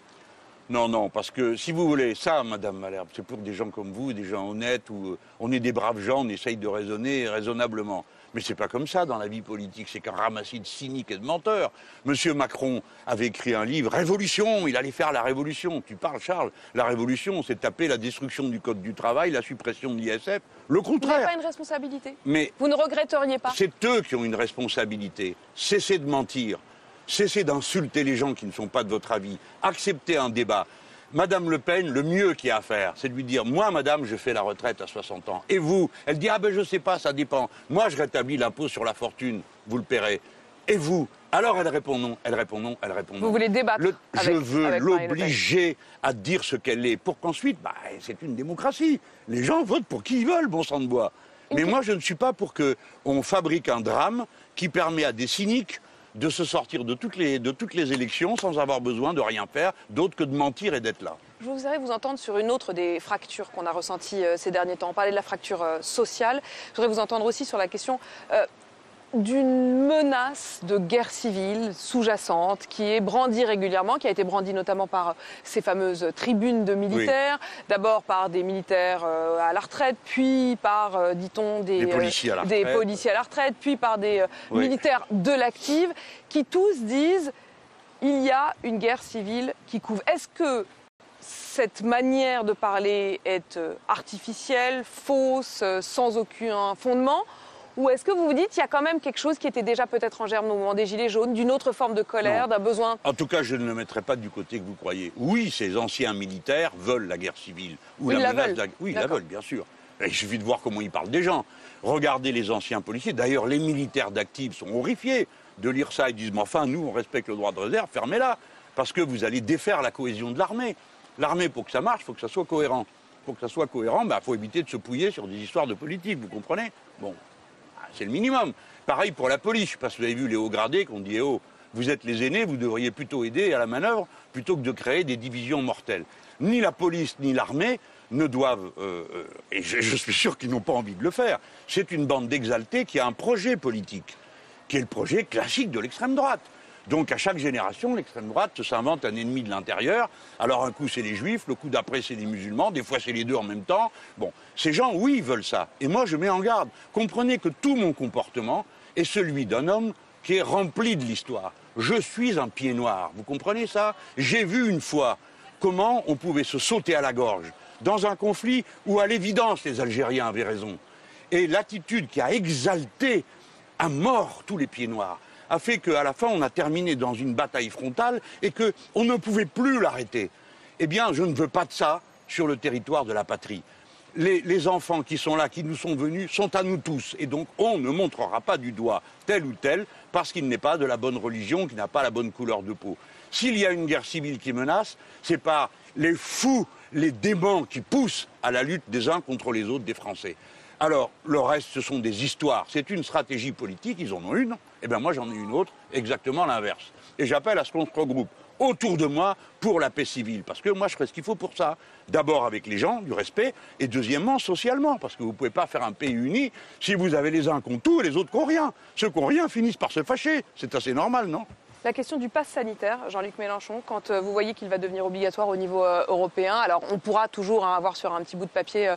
Non, parce que si vous voulez, ça, Madame Malherbe, c'est pour des gens comme vous, des gens honnêtes, où on est des braves gens, on essaye de raisonner raisonnablement. Mais c'est pas comme ça dans la vie politique, c'est qu'un ramassis de cyniques et de menteurs. Monsieur Macron avait écrit un livre, Révolution, il allait faire la révolution. Tu parles, Charles, la révolution, c'est taper la destruction du Code du travail, la suppression de l'ISF, le contraire. Vous n'avez pas une responsabilité? Mais vous ne regretteriez pas? C'est eux qui ont une responsabilité. Cessez de mentir, cessez d'insulter les gens qui ne sont pas de votre avis, acceptez un débat. Madame Le Pen, le mieux qu'il y a à faire, c'est de lui dire « Moi, madame, je fais la retraite à 60 ans. Et vous ?» Elle dit « Ah ben je sais pas, ça dépend. Moi, je rétablis l'impôt sur la fortune, vous le paierez. Et vous ?» Alors elle répond non, elle répond non, elle répond non. Vous voulez débattre Je veux l'obliger à dire ce qu'elle est, pour qu'ensuite, c'est une démocratie. Les gens votent pour qui ils veulent, bon sang de bois. Mais moi, je ne suis pas pour qu'on fabrique un drame qui permet à des cyniques de se sortir de toutes les élections sans avoir besoin de rien faire, d'autre que de mentir et d'être là. Je voudrais vous entendre sur une autre des fractures qu'on a ressenties ces derniers temps. On parlait de la fracture sociale. Je voudrais vous entendre aussi sur la question d'une menace de guerre civile sous-jacente qui est brandie régulièrement, qui a été brandie notamment par ces fameuses tribunes de militaires, d'abord par des militaires à la retraite, puis par, dit-on, des policiers à la retraite, puis par des militaires de l'active, qui tous disent il y a une guerre civile qui couvre. Est-ce que cette manière de parler est artificielle, fausse, sans aucun fondement? Ou est-ce que vous vous dites qu'il y a quand même quelque chose qui était déjà peut-être en germe au moment des Gilets jaunes, d'une autre forme de colère, d'un besoin? En tout cas, je ne le mettrai pas du côté que vous croyez. Oui, ces anciens militaires veulent la guerre civile. Ou la menace veulent. Oui, ils la veulent, bien sûr. Il suffit de voir comment ils parlent des gens. Regardez les anciens policiers. D'ailleurs, les militaires d'actifs sont horrifiés de lire ça. Ils disent, mais enfin, nous, on respecte le droit de réserve, fermez-la. Parce que vous allez défaire la cohésion de l'armée. L'armée, pour que ça marche, il faut que ça soit cohérent. Pour que ça soit cohérent, il faut éviter de se pouiller sur des histoires de politique, vous comprenez? Bon. C'est le minimum. Pareil pour la police. Je ne sais pas si vous avez vu les hauts gradés qu'on dit oh, vous êtes les aînés, vous devriez plutôt aider à la manœuvre plutôt que de créer des divisions mortelles. Ni la police ni l'armée ne doivent, et je suis sûr qu'ils n'ont pas envie de le faire, c'est une bande d'exaltés qui a un projet politique. qui est le projet classique de l'extrême droite. Donc à chaque génération, l'extrême droite s'invente un ennemi de l'intérieur. Alors un coup c'est les juifs, le coup d'après c'est les musulmans, des fois c'est les deux en même temps. Bon, ces gens, oui, ils veulent ça. Et moi je mets en garde. Comprenez que tout mon comportement est celui d'un homme qui est rempli de l'histoire. Je suis un pied noir, vous comprenez ça? J'ai vu une fois comment on pouvait se sauter à la gorge dans un conflit où à l'évidence les Algériens avaient raison. Et l'attitude qui a exalté à mort tous les pieds noirs a fait qu'à la fin, on a terminé dans une bataille frontale et qu'on ne pouvait plus l'arrêter. Eh bien, je ne veux pas de ça sur le territoire de la patrie. Les enfants qui sont là, qui nous sont venus, sont à nous tous. Et donc, on ne montrera pas du doigt tel ou tel parce qu'il n'est pas de la bonne religion, qui n'a pas la bonne couleur de peau. S'il y a une guerre civile qui menace, c'est pas les fous, les démons qui poussent à la lutte des uns contre les autres des Français. Alors, le reste, ce sont des histoires. C'est une stratégie politique, ils en ont une. Eh bien, moi, j'en ai une autre, exactement l'inverse. Et j'appelle à ce qu'on se regroupe autour de moi pour la paix civile. Parce que moi, je ferai ce qu'il faut pour ça. D'abord avec les gens, du respect, et deuxièmement, socialement. Parce que vous ne pouvez pas faire un pays uni si vous avez les uns qui ont tout et les autres qui n'ont rien. Ceux qui n'ont rien finissent par se fâcher. C'est assez normal, non ? La question du pass sanitaire, Jean-Luc Mélenchon, quand vous voyez qu'il va devenir obligatoire au niveau européen, alors on pourra toujours avoir sur un petit bout de papier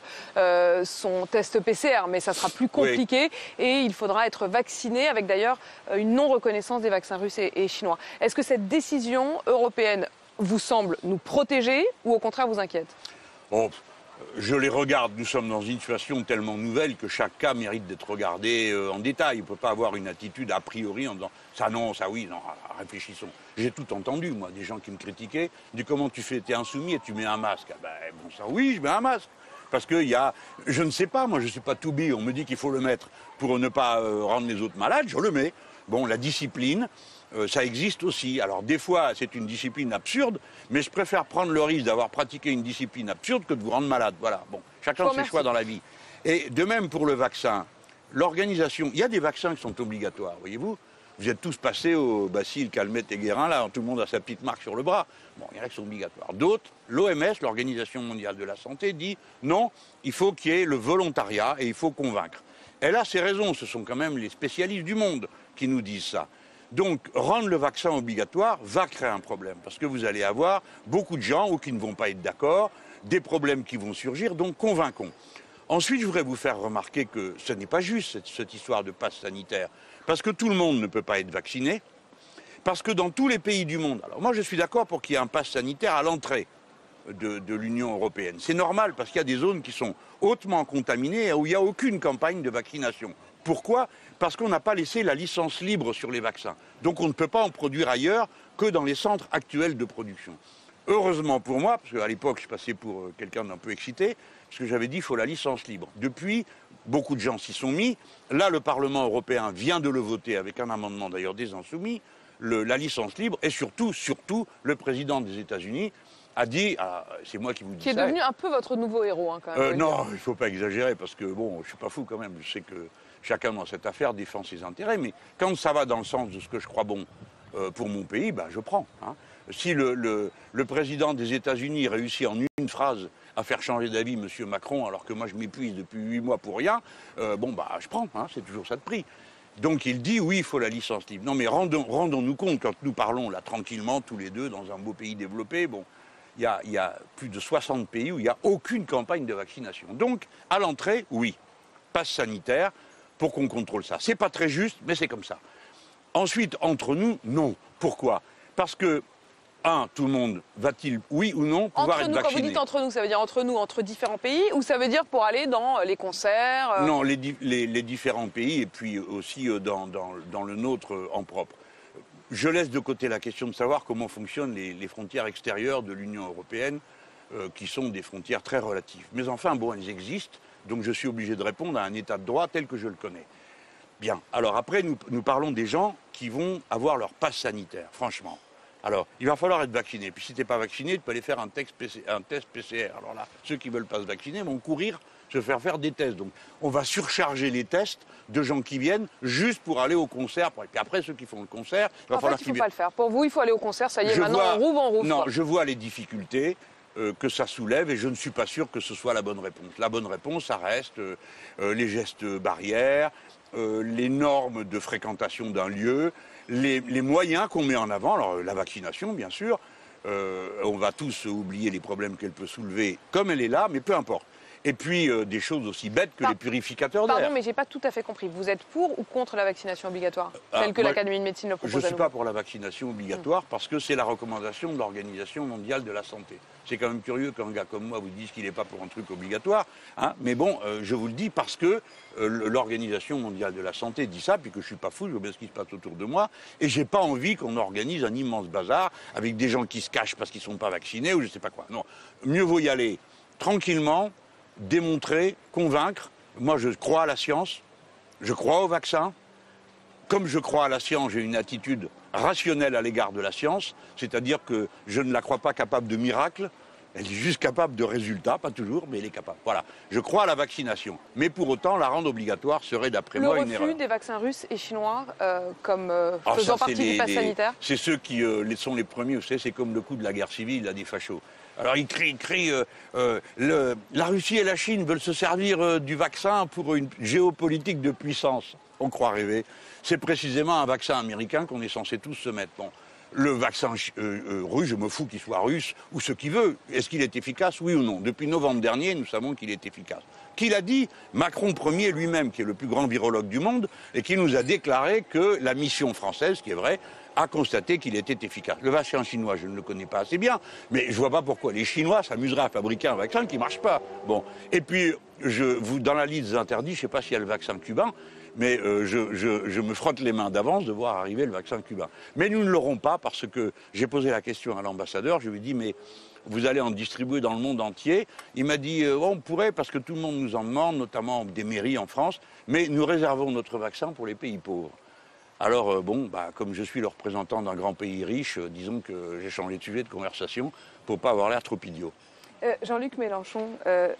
son test PCR, mais ça sera plus compliqué et il faudra être vacciné avec d'ailleurs une non-reconnaissance des vaccins russes et chinois. Est-ce que cette décision européenne vous semble nous protéger ou au contraire vous inquiète ? Je les regarde, nous sommes dans une situation tellement nouvelle que chaque cas mérite d'être regardé en détail. On ne peut pas avoir une attitude a priori en disant ça non, ça oui, non, réfléchissons. J'ai tout entendu, moi, des gens qui me critiquaient, disent comment tu fais, t'es insoumis et tu mets un masque. Ah ben, bon, ça oui, je mets un masque. Parce qu'il y a, je ne sais pas, moi je ne suis pas toubib, on me dit qu'il faut le mettre pour ne pas rendre les autres malades, je le mets. Bon, la discipline, ça existe aussi. Alors des fois, c'est une discipline absurde, mais je préfère prendre le risque d'avoir pratiqué une discipline absurde que de vous rendre malade. Voilà, bon, chacun ses choix dans la vie. Et de même pour le vaccin, l'organisation, il y a des vaccins qui sont obligatoires, voyez-vous. Vous êtes tous passés au Bacille, Calmette et Guérin, là, tout le monde a sa petite marque sur le bras. Bon, il y en a qui sont obligatoires. D'autres, l'OMS, l'Organisation mondiale de la santé, dit non, il faut qu'il y ait le volontariat et il faut convaincre. Elle a ses raisons, ce sont quand même les spécialistes du monde qui nous disent ça. Donc, rendre le vaccin obligatoire va créer un problème, parce que vous allez avoir beaucoup de gens ou qui ne vont pas être d'accord, des problèmes qui vont surgir, donc convainquons. Ensuite, je voudrais vous faire remarquer que ce n'est pas juste cette histoire de passe sanitaire, parce que tout le monde ne peut pas être vacciné, parce que dans tous les pays du monde, alors moi je suis d'accord pour qu'il y ait un passe sanitaire à l'entrée de l'Union européenne. C'est normal, parce qu'il y a des zones qui sont hautement contaminées et où il n'y a aucune campagne de vaccination. Pourquoi ? Parce qu'on n'a pas laissé la licence libre sur les vaccins. Donc on ne peut pas en produire ailleurs que dans les centres actuels de production. Heureusement pour moi, parce qu'à l'époque je passais pour quelqu'un d'un peu excité, parce que j'avais dit qu'il faut la licence libre. Depuis, beaucoup de gens s'y sont mis. Là, le Parlement européen vient de le voter avec un amendement d'ailleurs des Insoumis, la licence libre, et surtout, le président des États-Unis a dit, c'est moi qui vous dis ça. Qui est devenu un peu votre nouveau héros, hein, quand même. Non, il ne faut pas exagérer, parce que bon, je ne suis pas fou quand même. Je sais que chacun dans cette affaire défend ses intérêts, mais quand ça va dans le sens de ce que je crois bon pour mon pays, ben, je prends. Hein. Si le président des États-Unis réussit en une phrase à faire changer d'avis M. Macron, alors que moi je m'épuise depuis 8 mois pour rien, bon, bah, je prends, hein, c'est toujours ça de prix. Donc il dit oui, il faut la licence libre. Non, mais rendons-nous compte, quand nous parlons là tranquillement, tous les deux, dans un beau pays développé, bon, il y a plus de 60 pays où il n'y a aucune campagne de vaccination. Donc, à l'entrée, oui, passe sanitaire pour qu'on contrôle ça. C'est pas très juste, mais c'est comme ça. Ensuite, entre nous, non. Pourquoi ? Parce que, tout le monde va-t-il, oui ou non, pouvoir être vacciné ? Quand vous dites entre nous, ça veut dire entre nous, entre différents pays, ou ça veut dire pour aller dans les concerts Non, les différents pays, et puis aussi dans le nôtre en propre. Je laisse de côté la question de savoir comment fonctionnent les frontières extérieures de l'Union européenne, qui sont des frontières très relatives. Mais enfin, bon, elles existent, donc je suis obligé de répondre à un état de droit tel que je le connais. Bien, alors après, nous parlons des gens qui vont avoir leur passe sanitaire, franchement. Alors, il va falloir être vacciné. Puis si tu n'es pas vacciné, tu peux aller faire un test PCR. Alors là, ceux qui ne veulent pas se vacciner vont courir se faire des tests. Donc, on va surcharger les tests de gens qui viennent juste pour aller au concert. Et puis après, ceux qui font le concert, il va falloir qu'il ne faut pas le faire. Pour vous, il faut aller au concert. Ça y est, maintenant, on rouvre. Non, je vois les difficultés. que ça soulève, et je ne suis pas sûr que ce soit la bonne réponse. La bonne réponse, ça reste les gestes barrières, les normes de fréquentation d'un lieu, les moyens qu'on met en avant. Alors la vaccination, bien sûr, on va tous oublier les problèmes qu'elle peut soulever comme elle est là, mais peu importe. Et puis des choses aussi bêtes que les purificateurs d'air. Pardon, mais j'ai pas tout à fait compris. Vous êtes pour ou contre la vaccination obligatoire, telle que l'Académie de médecine le propose? Je ne suis pas pour la vaccination obligatoire parce que c'est la recommandation de l'Organisation mondiale de la santé. C'est quand même curieux qu'un gars comme moi vous dise qu'il n'est pas pour un truc obligatoire. Hein, mais bon, je vous le dis parce que l'Organisation mondiale de la santé dit ça, puis que je ne suis pas fou, je vois bien ce qui se passe autour de moi. Et j'ai pas envie qu'on organise un immense bazar avec des gens qui se cachent parce qu'ils ne sont pas vaccinés ou je ne sais pas quoi. Non, mieux vaut y aller tranquillement, démontrer, convaincre. Moi, je crois à la science, je crois au vaccin. Comme je crois à la science, j'ai une attitude rationnelle à l'égard de la science, c'est-à-dire que je ne la crois pas capable de miracles, elle est juste capable de résultats, pas toujours, mais elle est capable. Voilà, je crois à la vaccination, mais pour autant, la rendre obligatoire serait d'après moi une erreur. Le refus des vaccins russes et chinois comme faisant partie du pass sanitaire? C'est ceux qui sont les premiers, vous savez, c'est comme le coup de la guerre civile, là, des fachos. Alors ils crient la Russie et la Chine veulent se servir du vaccin pour une géopolitique de puissance. On croit rêver. C'est précisément un vaccin américain qu'on est censé tous se mettre. Bon, le vaccin russe, je me fous qu'il soit russe ou ce qu'il veut. Est-ce qu'il est efficace, oui ou non? Depuis novembre dernier, nous savons qu'il est efficace. Qui l'a dit? Macron Ier lui-même, qui est le plus grand virologue du monde, et qui nous a déclaré que la mission française, qui est vrai, a constaté qu'il était efficace. Le vaccin chinois, je ne le connais pas assez bien, mais je ne vois pas pourquoi les Chinois s'amuseraient à fabriquer un vaccin qui ne marche pas. Bon. Et puis, dans la liste des interdits, je ne sais pas s'il y a le vaccin cubain, mais je me frotte les mains d'avance de voir arriver le vaccin cubain. Mais nous ne l'aurons pas parce que j'ai posé la question à l'ambassadeur, je lui ai dit, mais vous allez en distribuer dans le monde entier. Il m'a dit, on pourrait parce que tout le monde nous en demande, notamment des mairies en France, mais nous réservons notre vaccin pour les pays pauvres. Alors, comme je suis le représentant d'un grand pays riche, disons que j'ai changé de sujet de conversation pour ne pas avoir l'air trop idiot. Jean-Luc Mélenchon,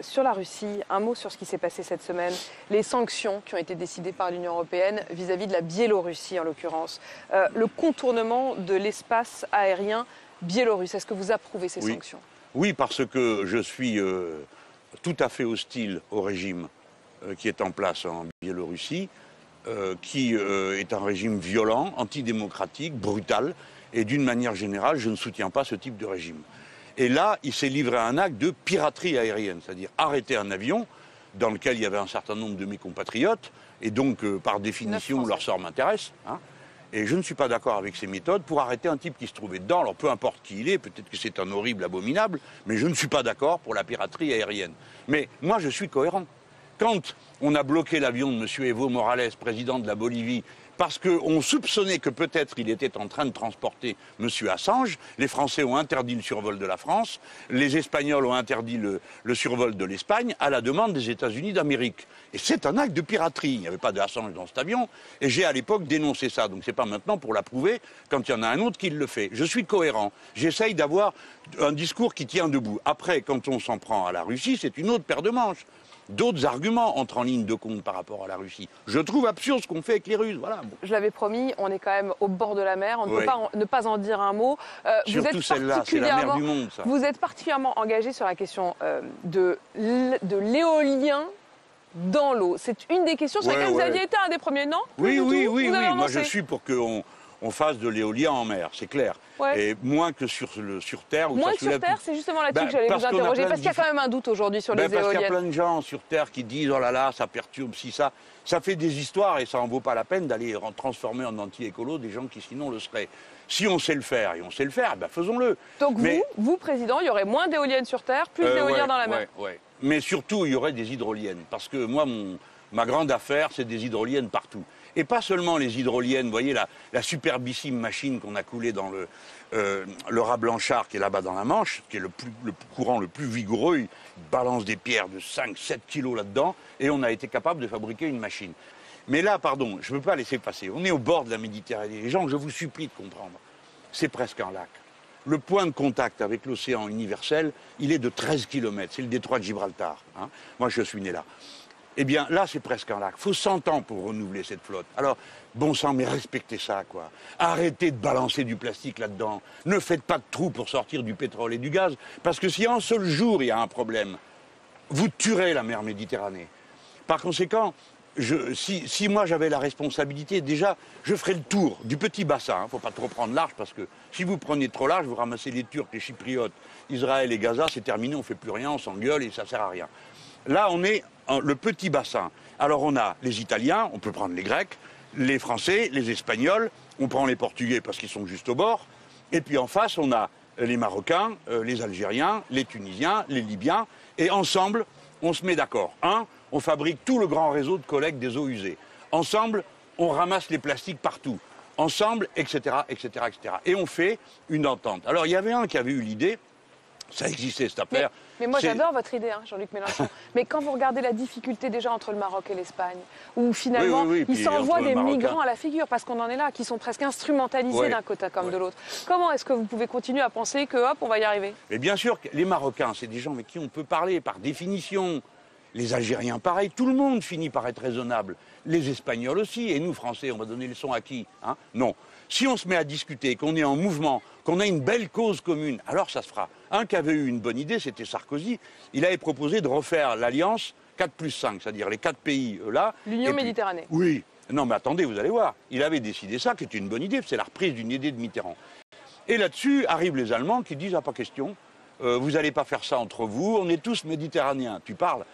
sur la Russie, un mot sur ce qui s'est passé cette semaine, les sanctions qui ont été décidées par l'Union européenne vis-à-vis de la Biélorussie en l'occurrence, le contournement de l'espace aérien biélorusse. Est-ce que vous approuvez ces sanctions? Oui, parce que je suis tout à fait hostile au régime qui est en place en Biélorussie. Qui est un régime violent, antidémocratique, brutal, et d'une manière générale, je ne soutiens pas ce type de régime. Et là, il s'est livré à un acte de piraterie aérienne, c'est-à-dire arrêter un avion dans lequel il y avait un certain nombre de mes compatriotes, et donc, par définition, leur sort m'intéresse. Hein, et je ne suis pas d'accord avec ces méthodes pour arrêter un type qui se trouvait dedans. Alors, peu importe qui il est, peut-être que c'est un horrible abominable, mais je ne suis pas d'accord pour la piraterie aérienne. Mais moi, je suis cohérent. Quand on a bloqué l'avion de M. Evo Morales, président de la Bolivie, parce qu'on soupçonnait que peut-être il était en train de transporter M. Assange, les Français ont interdit le survol de la France, les Espagnols ont interdit le survol de l'Espagne à la demande des États-Unis d'Amérique. Et c'est un acte de piraterie. Il n'y avait pas d'Assange dans cet avion, et j'ai à l'époque dénoncé ça. Donc c'est pas maintenant pour l'approuver quand il y en a un autre qui le fait. Je suis cohérent. J'essaye d'avoir un discours qui tient debout. Après, quand on s'en prend à la Russie, c'est une autre paire de manches. D'autres arguments entrent en ligne de compte par rapport à la Russie. Je trouve absurde ce qu'on fait avec les Russes. Voilà. Je l'avais promis, on est quand même au bord de la mer. On ne peut pas ne pas en dire un mot. Surtout celle-là, c'est la mer du monde, ça. Vous êtes particulièrement engagé sur la question de l'éolien dans l'eau. C'est une des questions sur lesquelles vous aviez été un des premiers, non? Oui. Moi, je suis pour qu'on fasse de l'éolien en mer, c'est clair. Et moins que sur terre. Moins que sur terre, c'est justement là-dessus que j'allais vous interroger. Parce qu'il y a quand même un doute aujourd'hui sur les éoliennes. Parce qu'il y a plein de gens sur terre qui disent, oh là là, ça perturbe, si ça. Ça fait des histoires et ça en vaut pas la peine d'aller transformer en anti-écolo des gens qui sinon le seraient. Si on sait le faire, et on sait le faire, faisons-le. Donc vous, président, il y aurait moins d'éoliennes sur terre, plus d'éoliennes dans la mer. Mais surtout, il y aurait des hydroliennes. Parce que moi, ma grande affaire, c'est des hydroliennes partout. Et pas seulement les hydroliennes, vous voyez la superbissime machine qu'on a coulée dans le rat Blanchard qui est là-bas dans la Manche, qui est le courant le plus vigoureux, il balance des pierres de 5-7 kilos là-dedans, et on a été capable de fabriquer une machine. Mais là, pardon, je ne peux pas laisser passer. On est au bord de la Méditerranée. Les gens, je vous supplie de comprendre, c'est presque un lac. Le point de contact avec l'océan universel, il est de 13 km, c'est le détroit de Gibraltar. Hein. Moi, je suis né là. Eh bien, là, c'est presque un lac. Il faut 100 ans pour renouveler cette flotte. Alors, bon sang, mais respectez ça, quoi. Arrêtez de balancer du plastique là-dedans. Ne faites pas de trous pour sortir du pétrole et du gaz. Parce que si un seul jour, il y a un problème, vous tuerez la mer Méditerranée. Par conséquent, si moi j'avais la responsabilité, déjà, je ferais le tour du petit bassin. Il ne faut pas trop prendre large, parce que si vous prenez trop large, vous ramassez les Turcs, les Chypriotes, Israël et Gaza, c'est terminé, on ne fait plus rien, on s'engueule et ça ne sert à rien. Là, on est le petit bassin. Alors on a les Italiens, on peut prendre les Grecs, les Français, les Espagnols, on prend les Portugais parce qu'ils sont juste au bord, et puis en face on a les Marocains, les Algériens, les Tunisiens, les Libyens, et ensemble on se met d'accord. On fabrique tout le grand réseau de collecte des eaux usées. Ensemble, on ramasse les plastiques partout. Ensemble, etc., etc., etc. Et on fait une entente. Alors il y avait un qui avait eu l'idée, ça existait cette affaire. Mais moi j'adore votre idée, hein, Jean-Luc Mélenchon. Mais quand vous regardez la difficulté déjà entre le Maroc et l'Espagne, où finalement ils s'envoient des migrants à la figure, parce qu'on en est là, qui sont presque instrumentalisés d'un côté comme de l'autre. Comment est-ce que vous pouvez continuer à penser que hop, on va y arriver? Et bien sûr, les Marocains, c'est des gens avec qui on peut parler par définition. Les Algériens, pareil, tout le monde finit par être raisonnable. Les Espagnols aussi, et nous, Français, on va donner les leçons à qui, hein? Non. Si on se met à discuter, qu'on est en mouvement, qu'on a une belle cause commune, alors ça se fera. Un qui avait eu une bonne idée, c'était Sarkozy. Il avait proposé de refaire l'alliance 4+5, c'est-à-dire les 4 pays là. L'Union Méditerranée. Oui. Non, mais attendez, vous allez voir. Il avait décidé ça, qui était une bonne idée. C'est la reprise d'une idée de Mitterrand. Et là-dessus, arrivent les Allemands qui disent, ah, pas question, vous n'allez pas faire ça entre vous, on est tous méditerranéens. Tu parles?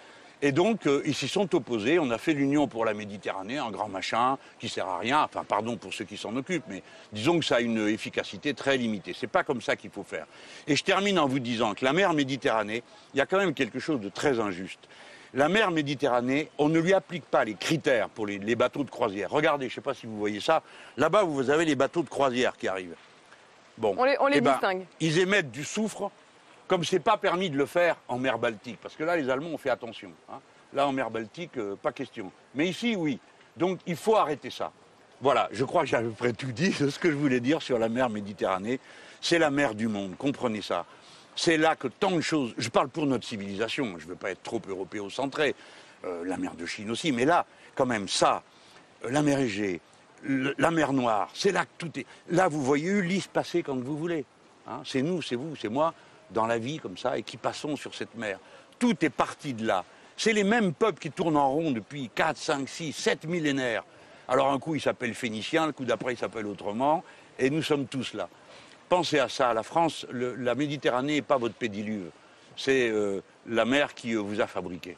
Et donc, ils s'y sont opposés. On a fait l'Union pour la Méditerranée, un grand machin qui sert à rien. Enfin, pardon pour ceux qui s'en occupent, mais disons que ça a une efficacité très limitée. C'est pas comme ça qu'il faut faire. Et je termine en vous disant que la mer Méditerranée, il y a quand même quelque chose de très injuste. La mer Méditerranée, on ne lui applique pas les critères pour les bateaux de croisière. Regardez, je ne sais pas si vous voyez ça. Là-bas, vous avez les bateaux de croisière qui arrivent. Bon, on les distingue. Ils émettent du soufre. Comme ce n'est pas permis de le faire en mer Baltique, parce que là, les Allemands ont fait attention. Hein. Là, en mer Baltique, pas question. Mais ici, oui. Donc, il faut arrêter ça. Voilà, je crois que j'ai à peu près tout dit de ce que je voulais dire sur la mer Méditerranée. C'est la mer du monde, comprenez ça. C'est là que tant de choses... Je parle pour notre civilisation, je ne veux pas être trop européocentré. La mer de Chine aussi, mais là, quand même, ça, la mer Égée, la mer Noire, c'est là que tout est... Là, vous voyez Ulysse passer quand vous voulez. Hein. C'est nous, c'est vous, c'est moi, dans la vie comme ça, et qui passons sur cette mer. Tout est parti de là. C'est les mêmes peuples qui tournent en rond depuis 4, 5, 6, 7 millénaires. Alors un coup, il s'appelle Phénicien, le coup d'après, il s'appelle autrement, et nous sommes tous là. Pensez à ça, la France, la Méditerranée n'est pas votre pédiluve. C'est la mer qui vous a fabriqué.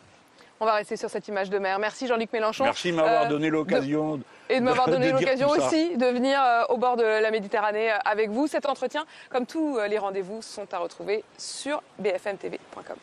On va rester sur cette image de mer. Merci Jean-Luc Mélenchon. Merci de m'avoir donné l'occasion. Et de m'avoir donné l'occasion aussi de venir au bord de la Méditerranée avec vous. Cet entretien, comme tous les rendez-vous, sont à retrouver sur bfmtv.com.